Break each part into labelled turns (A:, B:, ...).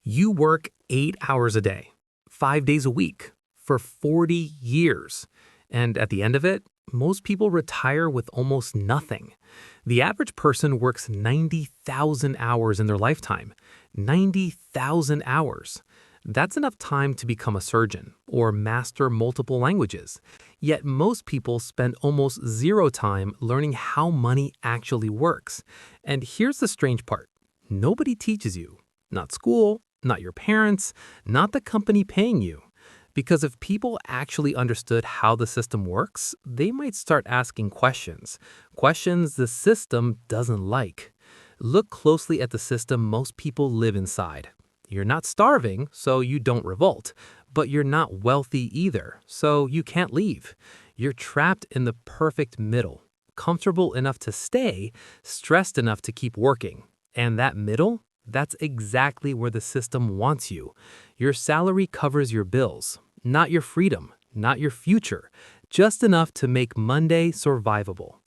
A: You work 8 hours a day, 5 days a week, for 40 years. And at the end of it, most people retire with almost nothing. The average person works 90,000 hours in their lifetime. 90,000 hours. That's enough time to become a surgeon or master multiple languages. Yet most people spend almost zero time learning how money actually works. And here's the strange part. Nobody teaches you. Not school, not your parents, not the company paying you. Because if people actually understood how the system works, they might start asking questions. Questions the system doesn't like. Look closely at the system most people live inside. You're not starving, so you don't revolt. But you're not wealthy either, so you can't leave. You're trapped in the perfect middle. Comfortable enough to stay, stressed enough to keep working. And that middle? That's exactly where the system wants you. Your salary covers your bills, not your freedom, not your future, just enough to make Monday survivable.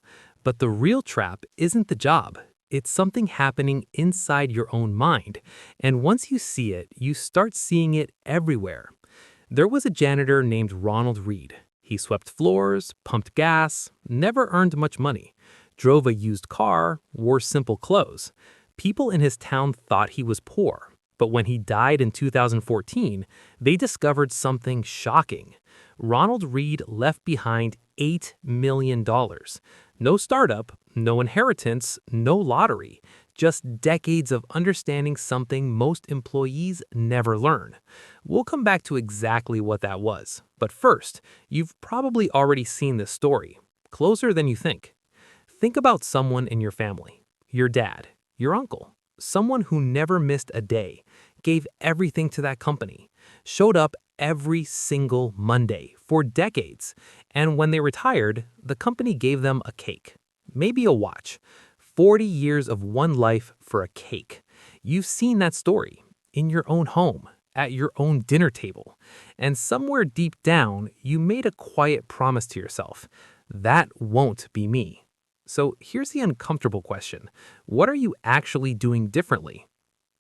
A: But the real trap isn't the job. It's something happening inside your own mind. And once you see it, you start seeing it everywhere. There was a janitor named Ronald Read. He swept floors, pumped gas, never earned much money, drove a used car, wore simple clothes. People in his town thought he was poor, but when he died in 2014, they discovered something shocking. Ronald Read left behind $8 million. No startup, no inheritance, no lottery, just decades of understanding something most employees never learn. We'll come back to exactly what that was. But first, you've probably already seen this story, closer than you think. Think about someone in your family, your dad, your uncle, someone who never missed a day, gave everything to that company, showed up every single Monday for decades, and when they retired, the company gave them a cake, maybe a watch. 40 years of one life for a cake. You've seen that story in your own home, at your own dinner table, and somewhere deep down, you made a quiet promise to yourself, that won't be me. So here's the uncomfortable question. What are you actually doing differently?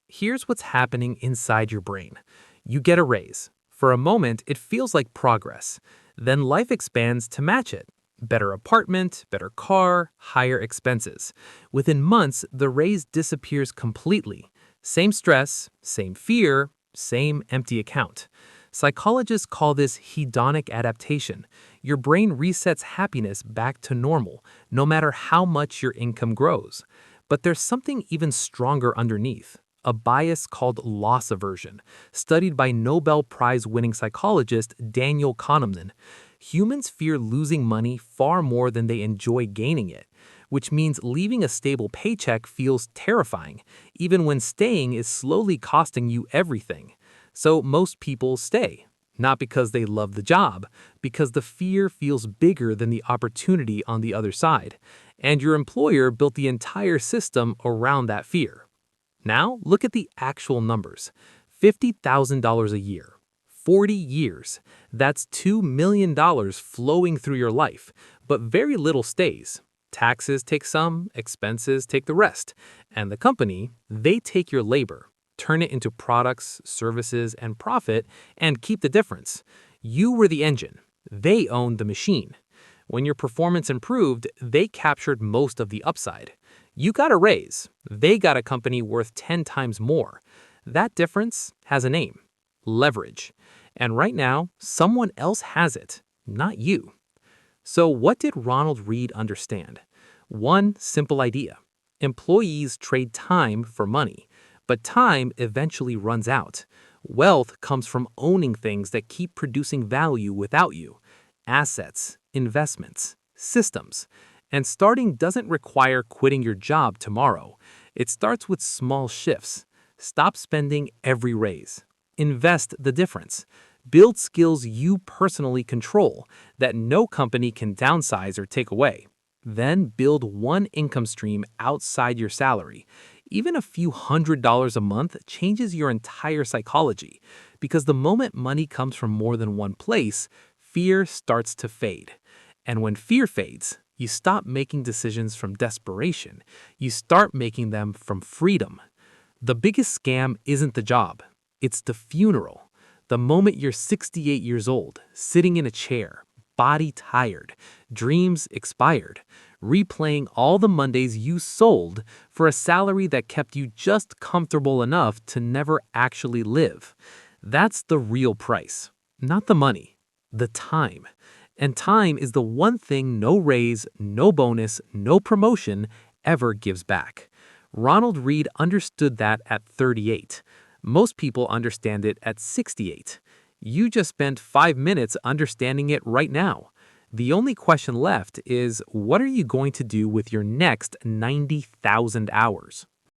A: Here's what's happening inside your brain. You get a raise. For a moment, it feels like progress. Then life expands to match it. Better apartment, better car, higher expenses. Within months, the raise disappears completely. Same stress, same fear, same empty account. Psychologists call this hedonic adaptation. Your brain resets happiness back to normal, no matter how much your income grows. But there's something even stronger underneath, a bias called loss aversion, studied by Nobel Prize-winning psychologist Daniel Kahneman. Humans fear losing money far more than they enjoy gaining it, which means leaving a stable paycheck feels terrifying, even when staying is slowly costing you everything. So most people stay, not because they love the job, because the fear feels bigger than the opportunity on the other side, and your employer built the entire system around that fear. Now, look at the actual numbers. $50,000 a year, 40 years. That's $2 million flowing through your life, but very little stays. Taxes take some, expenses take the rest, and the company, they take your labor, turn it into products, services, and profit, and keep the difference. You were the engine. They owned the machine. When your performance improved, they captured most of the upside. You got a raise. They got a company worth 10 times more. That difference has a name: leverage. And right now, someone else has it, not you. So what did Ronald Read understand? One simple idea. Employees trade time for money. But time eventually runs out. Wealth comes from owning things that keep producing value without you. Assets, investments, systems. And starting doesn't require quitting your job tomorrow. It starts with small shifts. Stop spending every raise. Invest the difference. Build skills you personally control that no company can downsize or take away. Then build one income stream outside your salary. Even a few $100s a month changes your entire psychology, because the moment money comes from more than one place, fear starts to fade. And when fear fades, you stop making decisions from desperation. You start making them from freedom. The biggest scam isn't the job. It's the funeral. The moment you're 68 years old, sitting in a chair, body tired, dreams expired, replaying all the Mondays you sold for a salary that kept you just comfortable enough to never actually live. That's the real price. Not the money, the time. And time is the one thing no raise, no bonus, no promotion ever gives back. Ronald Read understood that at 38. Most people understand it at 68. You just spent 5 minutes understanding it right now. The only question left is, what are you going to do with your next 90,000 hours?